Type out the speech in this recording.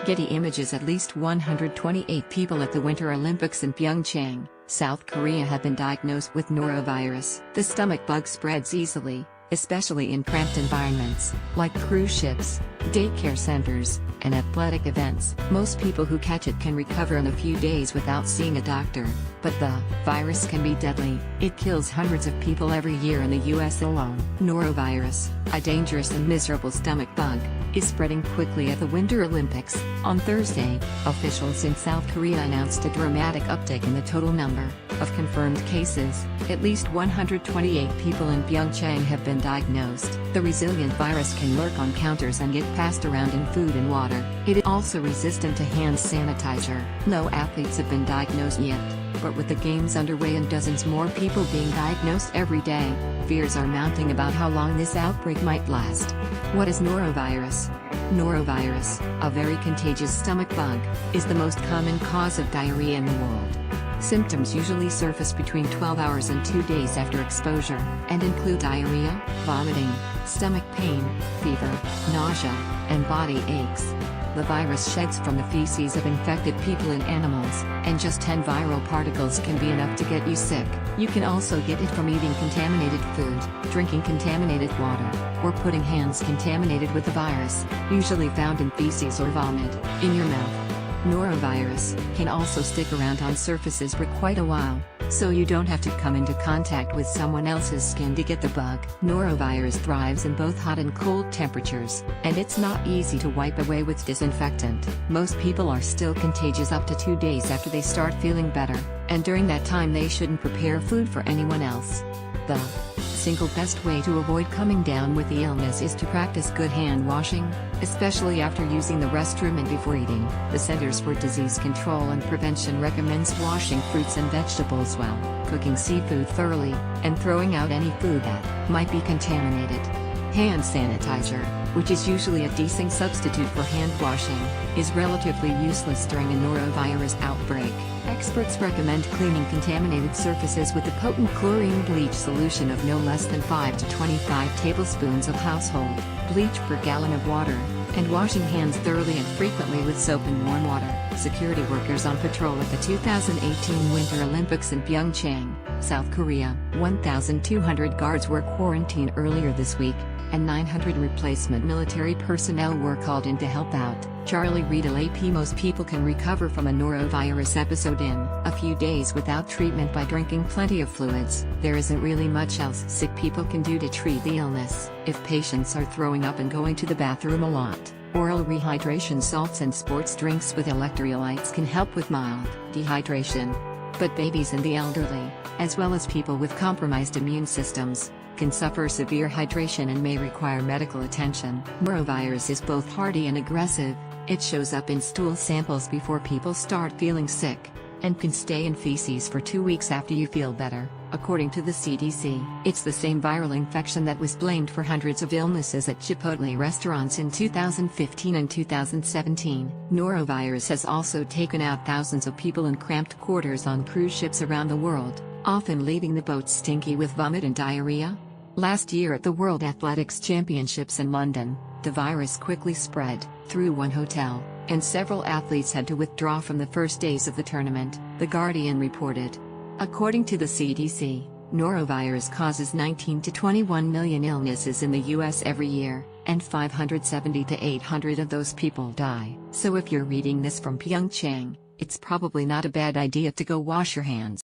Getty Images. At least 128 people at the Winter Olympics in Pyeongchang, South Korea have been diagnosed with norovirus. The stomach bug spreads easily, especially in cramped environments, like cruise ships, daycare centers, and athletic events. Most people who catch it can recover in a few days without seeing a doctor, but the virus can be deadly. It kills hundreds of people every year in the US alone. Norovirus, a dangerous and miserable stomach bug, is spreading quickly at the Winter Olympics. On Thursday, officials in South Korea announced a dramatic uptick in the total number of confirmed cases. At least 128 people in Pyeongchang have been diagnosed. The resilient virus can lurk on counters and get passed around in food and water. It is also resistant to hand sanitizer. No athletes have been diagnosed yet, but with the games underway and dozens more people being diagnosed every day, fears are mounting about how long this outbreak might last. What is norovirus? Norovirus, a very contagious stomach bug, is the most common cause of diarrhea in the world. Symptoms usually surface between 12 hours and 2 days after exposure, and include diarrhea, vomiting, stomach pain, fever, nausea, and body aches. The virus sheds from the feces of infected people and animals, and just 10 viral particles can be enough to get you sick. You can also get it from eating contaminated food, drinking contaminated water, or putting hands contaminated with the virus, usually found in feces or vomit, in your mouth. Norovirus can also stick around on surfaces for quite a while, so you don't have to come into contact with someone else's skin to get the bug. Norovirus thrives in both hot and cold temperatures, and it's not easy to wipe away with disinfectant. Most people are still contagious up to 2 days after they start feeling better, and during that time they shouldn't prepare food for anyone else. The single best way to avoid coming down with the illness is to practice good hand washing, especially after using the restroom and before eating. The Centers for Disease Control and Prevention recommends washing fruits and vegetables well, cooking seafood thoroughly, and throwing out any food that might be contaminated. Hand sanitizer, which is usually a decent substitute for hand washing, is relatively useless during a norovirus outbreak. Experts recommend cleaning contaminated surfaces with a potent chlorine bleach solution of no less than 5 to 25 tablespoons of household bleach per gallon of water, and washing hands thoroughly and frequently with soap and warm water. Security workers on patrol at the 2018 Winter Olympics in Pyeongchang, South Korea. 1,200 guards were quarantined earlier this week, and 900 replacement military personnel were called in to help out. Charlie Riedel AP. Most people can recover from a norovirus episode in a few days without treatment by drinking plenty of fluids. There isn't really much else sick people can do to treat the illness. If patients are throwing up and going to the bathroom a lot, oral rehydration salts and sports drinks with electrolytes can help with mild dehydration. But babies and the elderly, as well as people with compromised immune systems, can suffer severe hydration and may require medical attention. Norovirus is both hardy and aggressive. It shows up in stool samples before people start feeling sick, and can stay in feces for 2 weeks after you feel better, according to the CDC. It's the same viral infection that was blamed for hundreds of illnesses at Chipotle restaurants in 2015 and 2017. Norovirus has also taken out thousands of people in cramped quarters on cruise ships around the world, often leaving the boats stinky with vomit and diarrhea. Last year at the World Athletics Championships in London, the virus quickly spread through one hotel, and several athletes had to withdraw from the first days of the tournament, The Guardian reported. According to the CDC, norovirus causes 19 to 21 million illnesses in the US every year, and 570 to 800 of those people die. So if you're reading this from Pyeongchang, it's probably not a bad idea to go wash your hands.